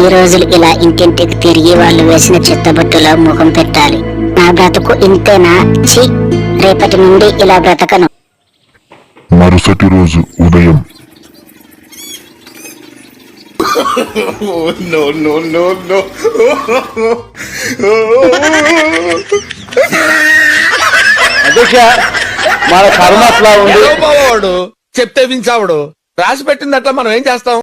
ఎన్ని రోజులు ఇలా ఇంటింటికి తిరిగి వాళ్ళు వేసిన చిత్తబొట్టులో ముఖం పెట్టాలి? నా బ్రతుకు ఇంతేనా? ఛీ, రేపటి నుండి ఇలా బ్రతకను. మరుసటి రోజు ఉదయం అధ్యక్ష, మన కర్మ అట్లా ఉంది. చెప్తే వించావుడు రాసి పెట్టింది అట్లా మనం ఏం చేస్తాం?